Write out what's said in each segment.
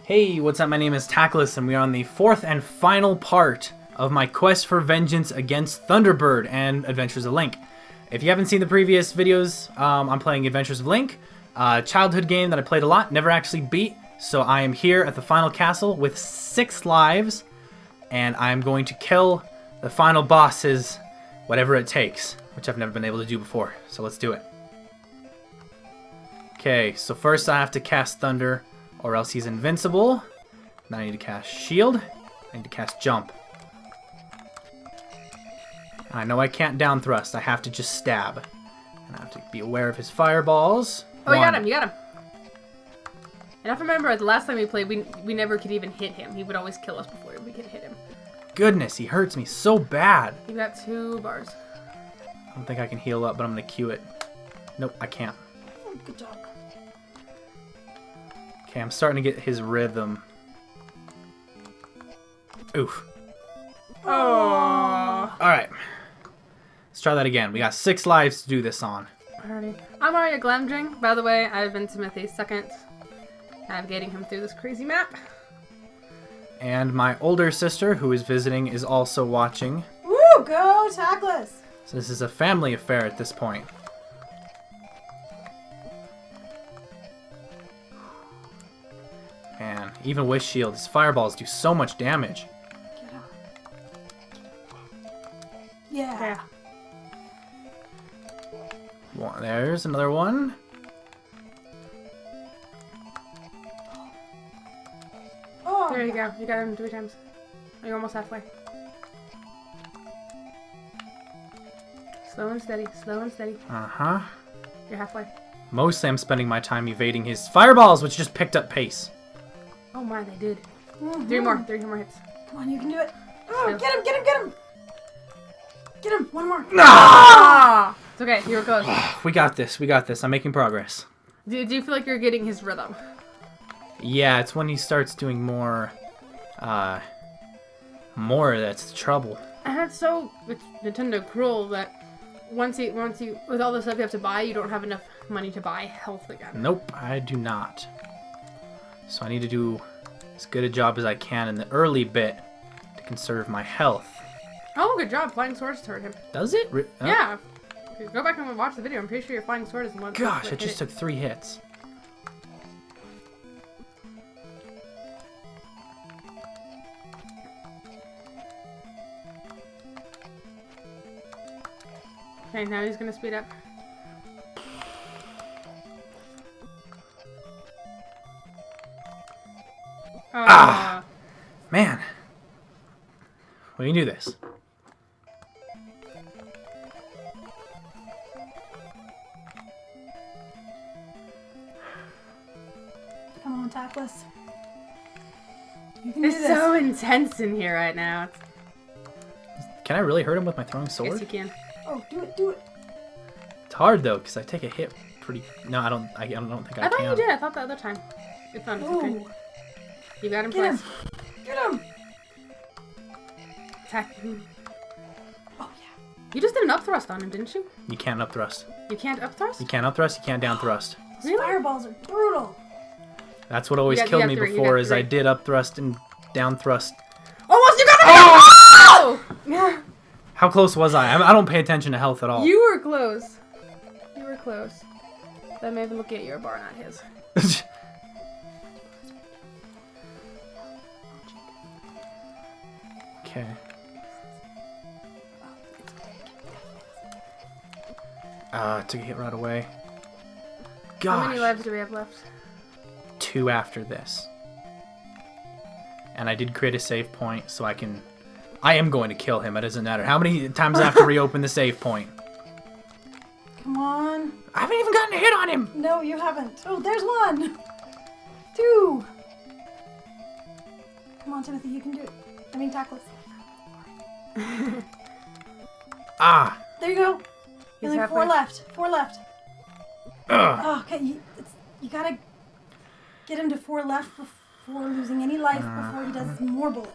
Hey, what's up? My name is Taclys, and we are on the fourth and final part of my quest for vengeance against Thunderbird and Adventures of Link. If you haven't seen the previous videos, I'm playing Adventures of Link, a childhood game that I played a lot, never actually beat. So I am here at the final castle with 6 lives, and I'm going to kill the final bosses, whatever it takes, which I've never been able to do before. So let's do it. Okay, so first I have to cast Thunder, or else he's invincible. Then I need to cast Shield. I need to cast Jump. And I know I can't down thrust. I have to just stab. And I have to be aware of his fireballs. Oh, you got him, you got him. And I remember the last time we played, we never could even hit him. He would always kill us before we could hit him. Goodness, he hurts me so bad. You got 2 bars. I don't think I can heal up, but I'm going to Q it. Nope, I can't. Oh, good job. Okay, I'm starting to get his rhythm. Oof. Oh. Alright. Let's try that again. We got 6 lives to do this on. Alrighty. I'm already a Glamdring. By the way, I've been Timothy's second, navigating him through this crazy map. And my older sister, who is visiting, is also watching. Woo! Go Taclys! So this is a family affair at this point. Man, even with shield, his fireballs do so much damage. Get out. Yeah. There's another one. Oh, There you go. You got him 3 times. You're almost halfway. Slow and steady. Slow and steady. Uh-huh. You're halfway. Mostly I'm spending my time evading his fireballs, which just picked up pace. Oh my, they did. Mhm. 3 more hits. Come on, you can do it. Oh, Two. get him, get him, get him! Get him, one more. Ah! It's okay, you were close. We got this, we got this. I'm making progress. Do you feel like you're getting his rhythm? Yeah, it's when he starts doing more, that's the trouble. And that's so it's Nintendo cruel that once you with all the stuff you have to buy, you don't have enough money to buy health again. Nope, I do not. So I need to do as good a job as I can in the early bit to conserve my health. Oh, good job! Flying swords hurt him. Does it? Oh. Yeah. Go back and watch the video. I'm pretty sure your flying sword is the one. Gosh, I just took 3 hits. Okay, now he's gonna speed up. Ah! Man. We can do this. Come on, Taclys. You can do It's this. so intense in here right now. Can I really hurt him with my throwing Yes, sword? you can. Oh, do it, do it. It's hard though, because I take a hit pretty. No, I don't think I I thought can. you did. I thought the other time. It's not. It's okay. Ooh, You got him get him. twice. Get him. Attack. Oh, yeah. You just did an up thrust on him, didn't you? You can't up thrust. You can't up thrust? You can't up thrust. You can't down thrust. Those Really? fireballs are brutal. That's what always You got killed me 3, you before, got is I 3. did up thrust and down thrust. Almost, you got it! Oh! How close was I? I don't pay attention to health at all. You were close. You were close. That may be looking at your bar, not his. Okay. Took a hit right away. How many Gosh. lives do we have left? 2 after this. And I did create a save point, so I am going to kill him. It doesn't matter. How many times I have to reopen the save point? Come on. I haven't even gotten a hit on him! No, you haven't. Oh, there's 1. 2. Come on, Timothy, you can do it. I mean, Taclys. Ah! There you go. He's Only 4 halfway. left. 4 left. Ugh. Oh, okay, you gotta get him to 4 left before losing any life before he does more bullets.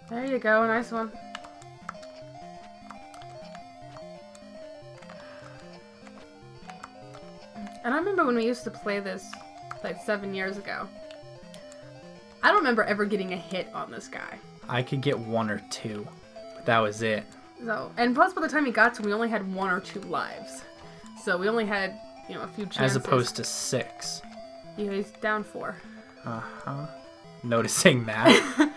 There you go, nice one. And I remember when we used to play this, like 7 years ago. I don't remember ever getting a hit on this guy. I could get 1 or 2, but that was it. So, and plus by the time he got to him, we only had 1 or 2 lives. So we only had, you know, a few chances. As opposed to 6. Yeah, he's down 4. Uh-huh. Noticing that.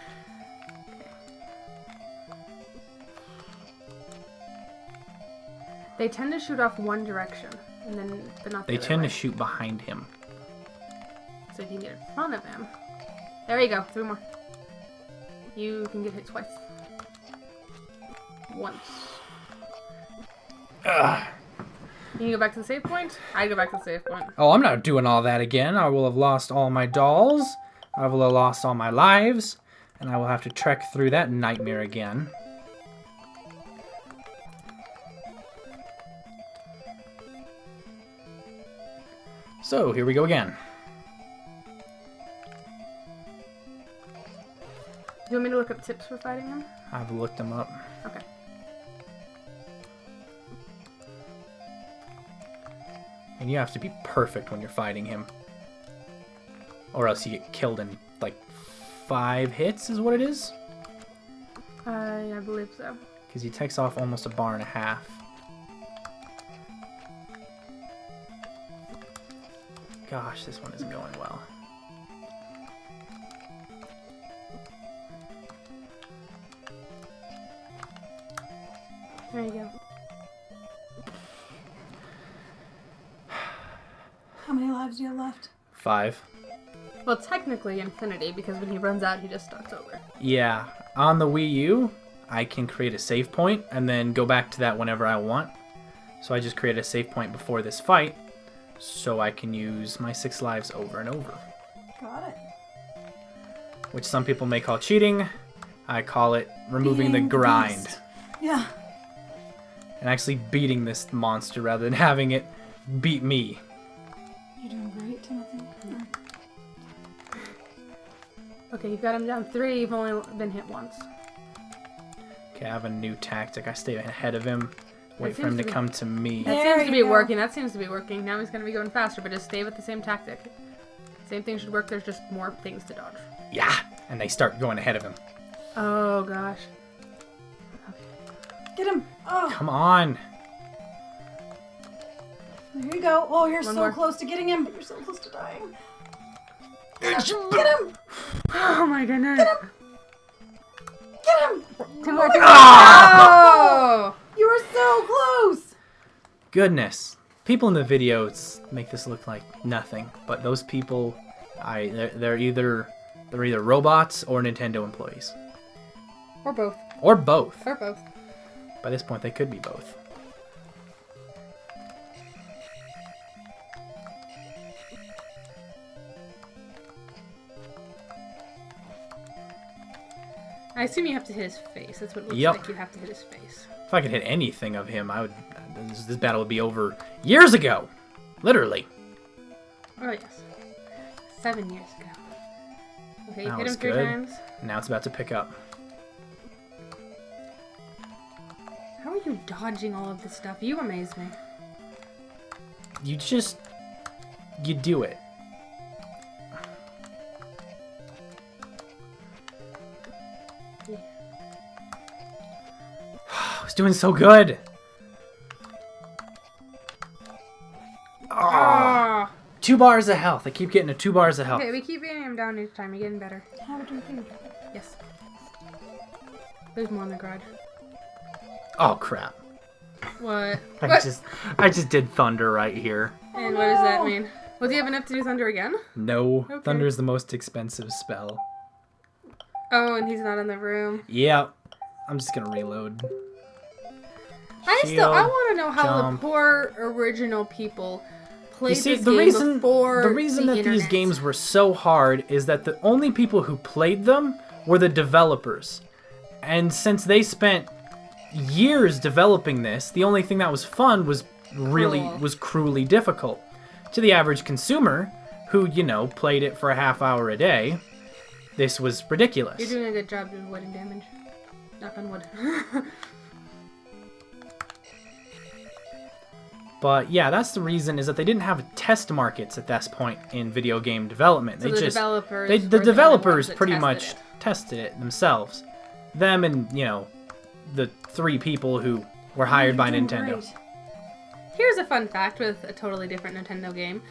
They tend to shoot off one direction, and then but not the They other tend way. to shoot behind him. So if you can get in front of him. There you go. 3 more. You can get hit twice. Once. Ugh. You can go back to the save point? I go back to the save point. Oh, I'm not doing all that again. I will have lost all my dolls. I will have lost all my lives. And I will have to trek through that nightmare again. So, here we go again. Do you want me to look up tips for fighting him? I've looked them up. Okay. And you have to be perfect when you're fighting him. Or else you get killed in, like, 5 hits is what it is? I believe so. Because he takes off almost a bar and a half. Gosh, this one isn't going well. There you go. How many lives do you have left? 5. Well, technically infinity, because when he runs out, he just starts over. Yeah, on the Wii U, I can create a save point and then go back to that whenever I want. So I just create a save point before this fight, so I can use my 6 lives over and over. Got it. Which some people may call cheating. I call it removing the Beating the grind. beast. Yeah. And actually beating this monster rather than having it beat me. You're doing great, Timothy. Okay, you've got him down 3. You've only been hit once. Okay, I have a new tactic. I stay ahead of him, wait for him seems to to be- come to me. That There seems to you be go. working. That seems to be working. Now he's going to be going faster, but just stay with the same tactic. Same thing should work. There's just more things to dodge. Yeah! And they start going ahead of him. Oh, gosh. Get him. Oh, Come on! there you go. Oh, you're One so more. close to getting him, but you're so close to dying. Get him. Oh, my goodness. Get him. 2 more. Ah! Oh! You were so close. Goodness. People in the videos make this look like nothing, but those people, they're either robots or Nintendo employees. Or both. Or both. Or both. By this point, they could be both. I assume you have to hit his face. That's what it looks Yep. like. You have to hit his face. If I could hit anything of him, this battle would be over years ago. Literally. Oh, yes. 7 years ago. Okay, you That hit was him 3 good. times. Now it's about to pick up. How are you dodging all of this stuff? You amaze me. You do it. I was doing so good. Ah! 2 bars of health. I keep getting to 2 bars of health. Okay, we keep beating him down each time. You're getting better. Have a drink. Yes. There's more in the garage. Oh crap. What? I What? just did thunder right here. And what does that mean? Well, do you have enough to do thunder again? No, Okay. thunder is the most expensive spell. Oh, and he's not in the room. Yeah, I'm just gonna reload. I Shield, want to know how jump. the poor original people played You see, this the game reason before the reason the that these internet. games were so hard is that the only people who played them were the developers, and since they spent years developing this, the only thing that was fun was Cruel. cruelly difficult. To the average consumer, who played it for a half hour a day, this was ridiculous. You're doing a good job doing wood and damage. Knock on wood. But yeah, that's the reason, is that they didn't have test markets at this point in video game development. So the developers developers pretty tested much it. tested it themselves. Them and, you know, the 3 people who were hired by Doing Nintendo. great. Here's a fun fact with a totally different Nintendo game.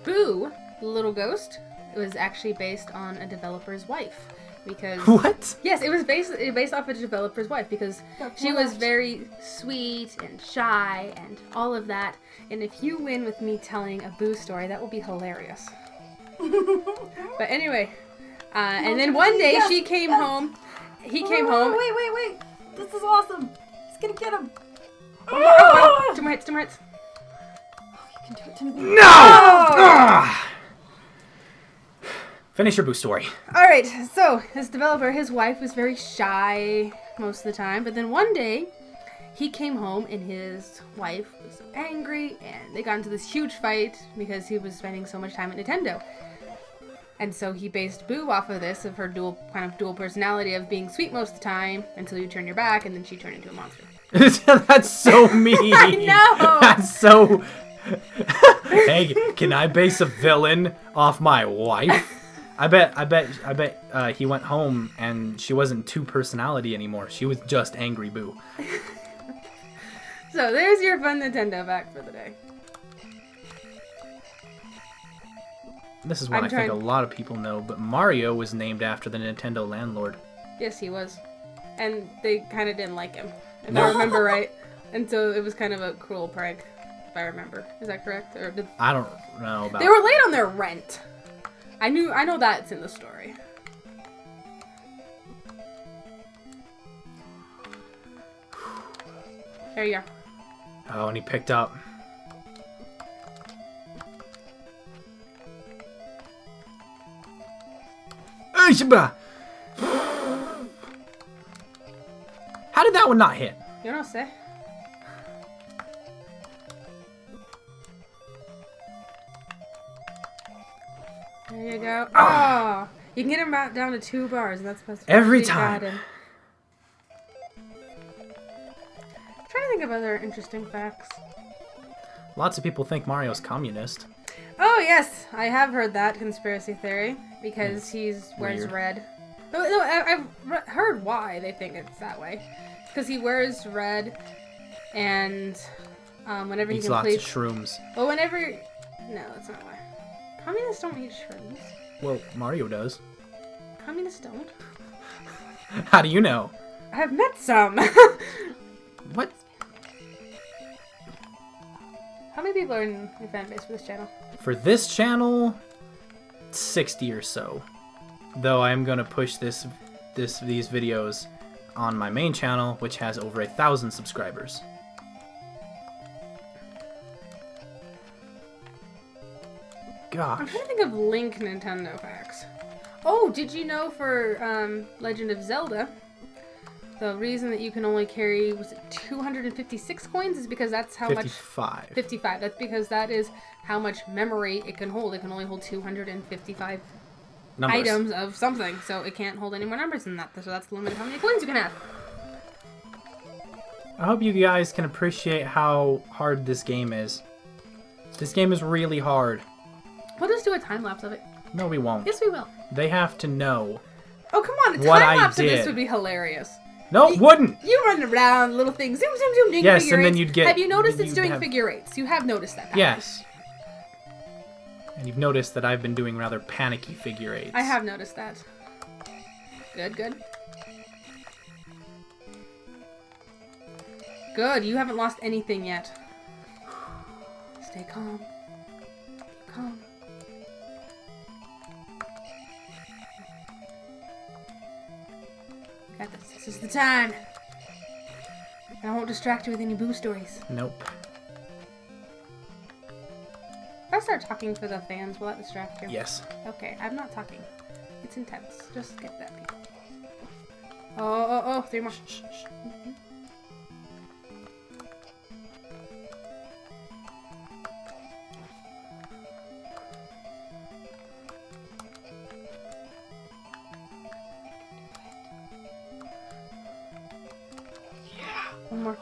Boo, the little ghost, was actually based on a developer's wife. Because What? yes, it was based off a developer's wife because Got she four was left. very sweet and shy and all of that. And if you win with me telling a Boo story, that will be hilarious. But anyway, and then one day Yes, she came yes. home. He came home. Wait. This is awesome. He's gonna get him. Oh, 2 more hits, 2 more hits. You can do it to me. No! Ah! Finish your Boo story. Alright, so his developer, his wife was very shy most of the time, but then one day he came home and his wife was so angry and they got into this huge fight because he was spending so much time at Nintendo. And so he based Boo off of this, of her dual personality of being sweet most of the time until you turn your back and then she turned into a monster. That's so mean. I know! That's so... Hey, can I base a villain off my wife? I bet he went home and she wasn't 2 personality anymore. She was just angry Boo. So there's your fun Nintendo fact for the day. This is one I think a lot of people know, but Mario was named after the Nintendo landlord. Yes, he was. And they kind of didn't like him, if No. I remember right. And so it was kind of a cruel prank, if I remember. Is that correct? Or did... I don't know about... They were late on their rent. I know that's in the story. There you go. Oh, and he picked up. Ushba! How did that one not hit? You know what I'll say? There you go. Oh! You can get him out down to 2 bars, and that's supposed to Every be time. bad. Trying to think of other interesting facts. Lots of people think Mario's communist. Oh yes, I have heard that conspiracy theory because he's wears weird. red. No, I've heard why they think it's that way. Because he wears red, and whenever he Eats lots of completes, shrooms. well, whenever, no, that's not why. Communists don't eat shrooms. Well, Mario does. Communists don't. How do you know? I have met some. What? How many people are in your fan base for this channel? For this channel, 60 or so. Though I am gonna push these videos on my main channel, which has over 1,000 subscribers. I'm Gosh. trying to think of Link Nintendo facts. Oh, did you know for Legend of Zelda, the reason that you can only carry, was it 256 coins, is because that's how 55. much... 55. That's because that is how much memory it can hold. It can only hold 255 Numbers. items of something, so it can't hold any more numbers than that. So that's the limit of how many coins you can have. I hope you guys can appreciate how hard this game is. This game is really hard. We'll just do a time lapse of it. No, we won't. Yes, we will. They have to know. Oh, come on. A What I time lapse of this did. would be hilarious. No, it wouldn't! You run around, little things, zoom, zoom, zoom, doing Yes, figure and then eights. you'd get- Have you noticed it's you'd doing have- figure eights? You have noticed that pattern. Yes. And you've noticed that I've been doing rather panicky figure eights. I have noticed that. Good, good. Good, you haven't lost anything yet. Stay calm. Keep calm. Got this. This is the time. And I won't distract you with any boo stories. Nope. If I start talking for the fans, will that distract you? Yes. Okay, I'm not talking. It's intense. Just get that, people. Oh, 3 more. Shh. Yeah. One more.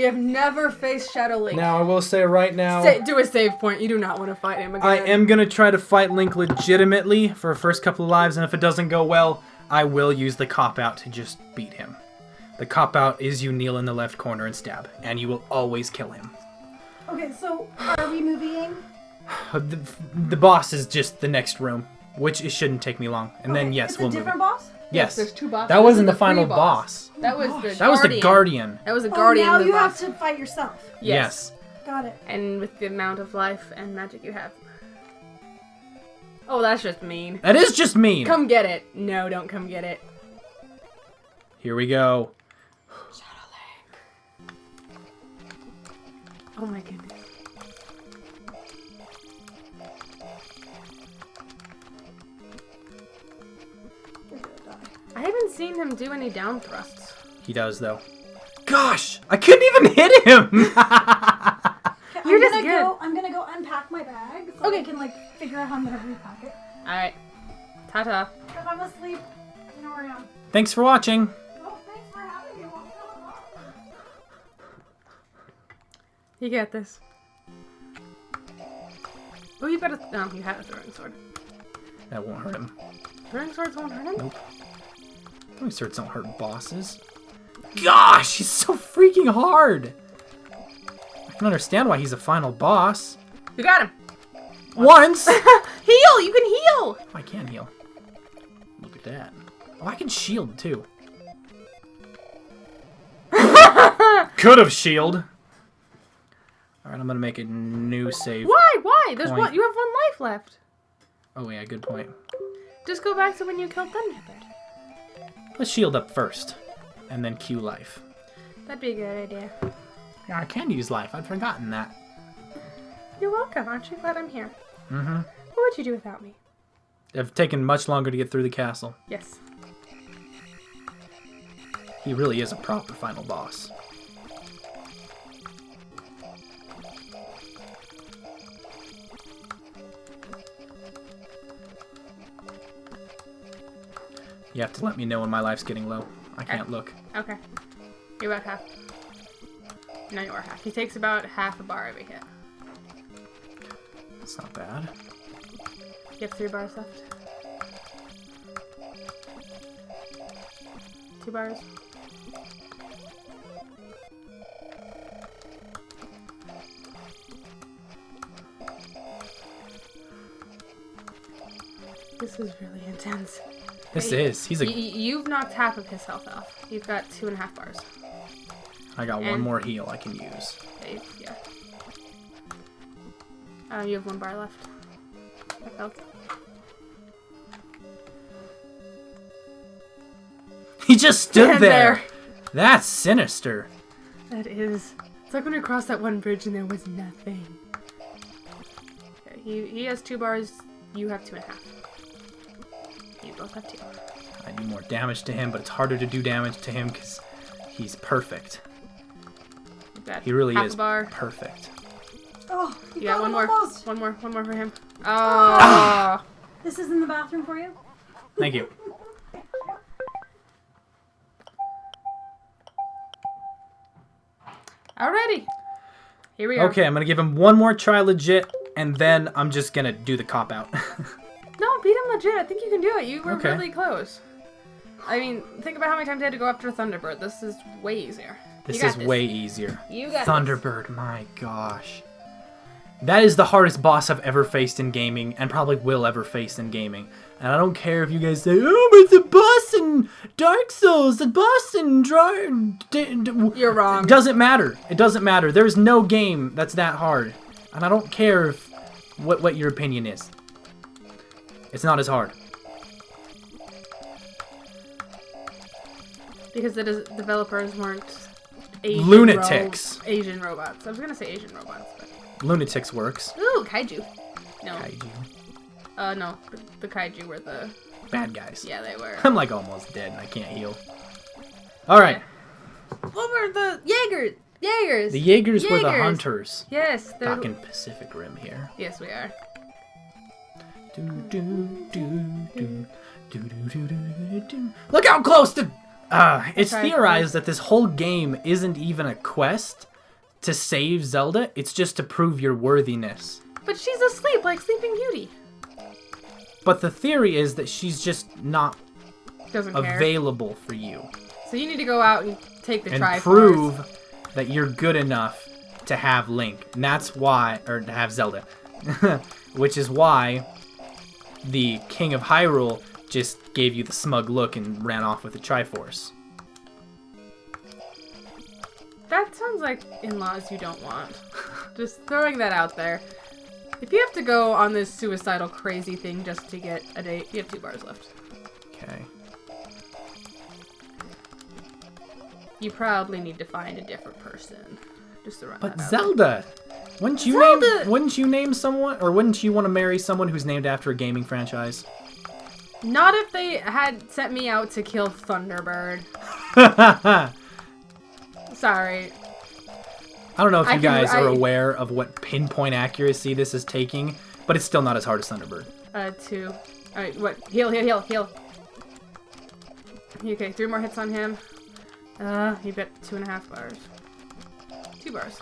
have never faced Shadow Link. Now, I will say right now... Do a save point. You do not want to fight him again. I am going to try to fight Link legitimately for the first couple of lives, and if it doesn't go well, I will use the cop-out to just beat him. The cop-out is you kneel in the left corner and stab, and you will always kill him. Okay, so are we moving? The boss is just the next room, which it shouldn't take me long. And then, yes, it's we'll a move different it. boss? Yes. There's 2 bosses. That wasn't the This is final pre-boss. boss. That was the Guardian. That was the Guardian. Now of the you boss. have to fight yourself. Yes. Got it. And with the amount of life and magic you have. Oh, that's just mean. That is just mean. Come get it. No, don't come get it. Here we go. Shadow Link. Oh my goodness. I haven't seen him do any down thrusts. He does, though. Gosh! I couldn't even hit him! You're just good. I'm gonna go unpack my bag so I can like figure out how I'm gonna repack it. Alright. Ta-ta. If I'm asleep, you know where I am. Thanks for watching. Well, thanks for having me. You get this. Oh, you got a... No, you had a throwing sword. That won't hurt him. Throwing swords won't hurt him? Nope. Throwing swords don't hurt bosses. Gosh, he's so freaking hard! I can understand why he's a final boss. You got him! Once! Heal! You can heal! I can heal. Look at that. Oh, I can shield, too. Could have shield. Alright, I'm gonna make a new save. Why? There's point. one. You have 1 life left. Oh, yeah, good point. Just go back to when you killed Thunderbird. Let's shield up first, and then Q life. That'd be a good idea. Yeah, I can use life. I'd forgotten that. You're welcome. Aren't you glad I'm here? Mm-hmm. What would you do without me? It's taken much longer to get through the castle. Yes. He really is a proper final boss. You have to let me know when my life's getting low. I can't look. Okay. You're about half. No, you are half. He takes about half a bar every hit. That's not bad. You have 3 bars left. 2 bars. This is really intense. This is. He's a. You've knocked half of his health off. You've got 2.5 bars. I got one and- more heal I can use. Yeah. You have 1 bar left. Of health. He just stood Stand there. there. That's sinister. That is. It's like when we crossed that one bridge and there was nothing. Okay, he has 2 bars. You have 2.5. You both have 2. I do more damage to him, but it's harder to do damage to him because he's perfect. You've got He really half is a bar. perfect. Oh, You got 1 more. almost. One more for him. Oh. This is in the bathroom for you. Thank you. Alrighty. Here we are. Okay, I'm gonna give him one more try legit, and then I'm just gonna do the cop out. No, beat him legit. I think you can do it. You were Okay. really close. I mean, think about how many times I had to go after Thunderbird. This is way easier. This You got is this. way easier. You got Thunderbird, my gosh. That is the hardest boss I've ever faced in gaming, and probably will ever face in gaming. And I don't care if you guys say, oh, but it's a boss in Dark Souls, a boss in You're wrong. It doesn't matter. It doesn't matter. There's no game that's that hard. And I don't care if what your opinion is. It's not as hard. Because the developers weren't Asian Lunatics. Asian robots. I was gonna say Asian robots, but... Lunatics works. Ooh, kaiju. No. Kaiju. No. The kaiju were the... Bad guys. Yeah, they were. I'm like almost dead and I can't heal. Alright. What were the... Jaegers! Jaegers! The Jaegers were the Jaegers. hunters. Yes, they're... Back in Pacific Rim here. Yes, we are. Look how close to... it's Okay. theorized that this whole game isn't even a quest. to save Zelda. It's just to prove your worthiness. But she's asleep like Sleeping Beauty. But the theory is that she's just not Doesn't care. available for you. So you need to go out and take the And Triforce. prove that you're good enough to have Link. And that's why, or to have Zelda. Which is why the King of Hyrule just gave you the smug look and ran off with the Triforce. That sounds like in-laws you don't want. Just throwing that out there. If you have to go on this suicidal crazy thing just to get a date, you have 2 bars left. Okay. You probably need to find a different person. Just to run But that out Zelda! Wouldn't you name someone, or wouldn't you want to marry someone who's named after a gaming franchise? there. Not if they had sent me out to kill Thunderbird. Sorry. I don't know if you guys are aware of what pinpoint accuracy this is taking, but it's still not as hard as Thunderbird. 2. Alright, what? Heal, heal, heal, heal. Okay, 3 more hits on him. You've got 2.5 bars. 2 bars.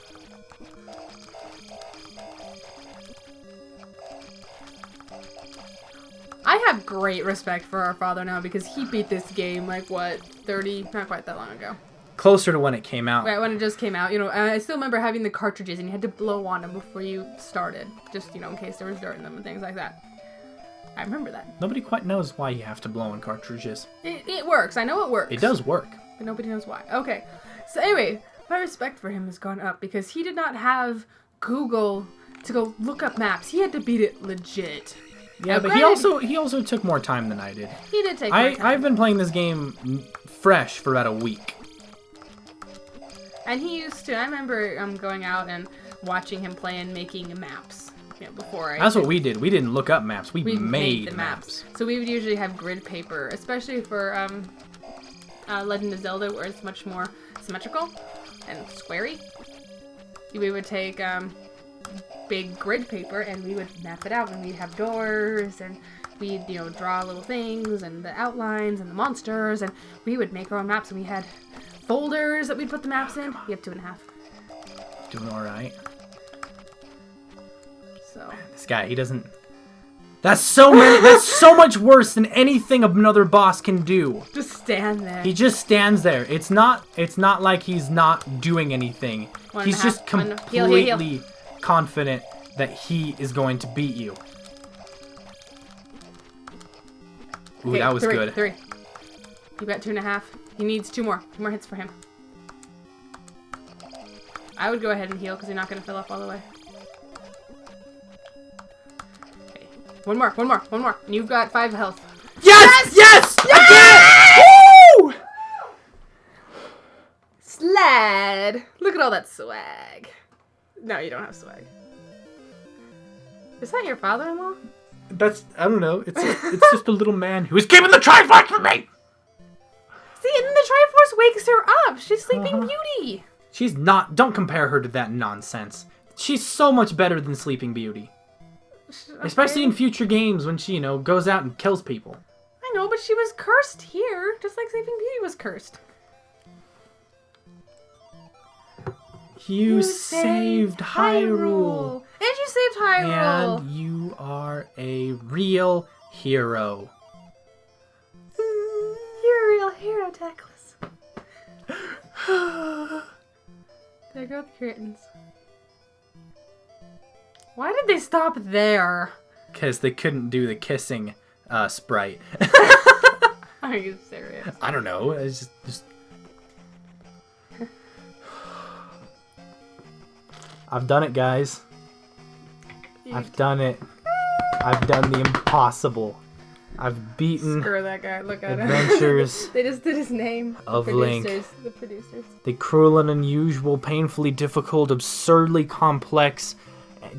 I have great respect for our father now because he beat this game like, what, 30, not quite that long ago. Closer to when it came out. Right, when it just came out. You know, I still remember having the cartridges and you had to blow on them before you started. Just, you know, in case there was dirt in them and things like that. I remember that. Nobody quite knows why you have to blow on cartridges. It works. I know it works. It does work. But nobody knows why. Okay. So anyway, my respect for him has gone up because he did not have Google to go look up maps. He had to beat it legit. Yeah, but he also took more time than I did. He did take more time. I've been playing this game fresh for about a week. And he used to. I remember going out and watching him play and making maps. You know, before That's what we did. We didn't look up maps. We made the maps. So we would usually have grid paper, especially for Legend of Zelda, where it's much more symmetrical and squarey. We would take big grid paper and we would map it out, and we'd have doors and we'd, you know, draw little things and the outlines and the monsters, and we would make our own maps, and we had folders that we'd put the maps in. You have 2.5. Doing all right. So This guy, he doesn't. That's so much worse than anything another boss can do. just stand there. He just stands there. It's not like he's not doing anything. He's just completely confident that he is going to beat you. Ooh, Okay, that was good. 3. You got 2.5. He needs 2 more. 2 more hits for him. I would go ahead and heal because you're not going to fill up all the way. Okay. One more. And you've got 5 health. Yes! Yes! I did it! Woo! Sled! Look at all that swag. No, you don't have swag. Is that your father-in-law? I don't know. It's just a little man who is keeping the Triforce for me! See, and then the Triforce wakes her up. She's Sleeping Beauty. She's not. Don't compare her to that nonsense. She's so much better than Sleeping Beauty. Okay. Especially in future games when she, goes out and kills people. I know, but she was cursed here, just like Sleeping Beauty was cursed. You saved Hyrule. And you saved Hyrule. And you are a real hero. You're a real hero, Taclys. There go the curtains. Why did they stop there? Because they couldn't do the kissing sprite. Are you serious? I don't know. It's just... I've done it, guys. I've done it. I've done the impossible. I've beaten Screw that guy. Look at Adventures him. They just did his name. of Link. Link. The producers. The cruel and unusual, painfully difficult, absurdly complex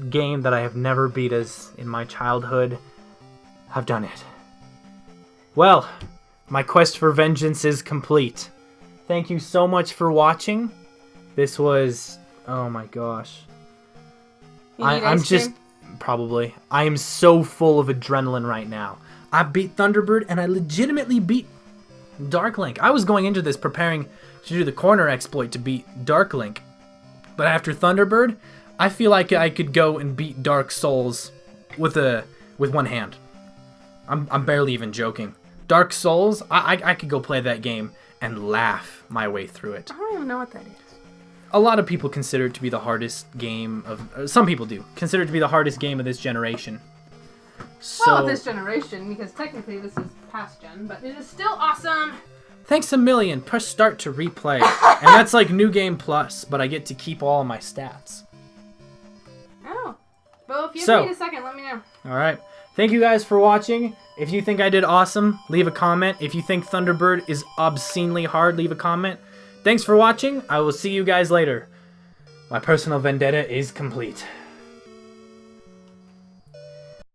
game that I have never beat as in my childhood. I've done it. Well, my quest for vengeance is complete. Thank you so much for watching. This was... Oh my gosh. I'm just... Probably. I am so full of adrenaline right now. I beat Thunderbird and I legitimately beat Dark Link. I was going into this preparing to do the corner exploit to beat Dark Link. But after Thunderbird, I feel like I could go and beat Dark Souls with one hand. I'm barely even joking. Dark Souls, I could go play that game and laugh my way through it. I don't even know what that is. A lot of people consider it to be the hardest game of... some people do. Consider it to be the hardest game of this generation. So, Well, this generation, because technically this is past gen, but it is still awesome. thanks a million. Press start to replay. And that's like New Game Plus, but I get to keep all of my stats. Oh. Well, if you So- need a second, let me know. Alright. Thank you guys for watching. If you think I did awesome, leave a comment. If you think Thunderbird is obscenely hard, leave a comment. Thanks for watching. I will see you guys later. My personal vendetta is complete.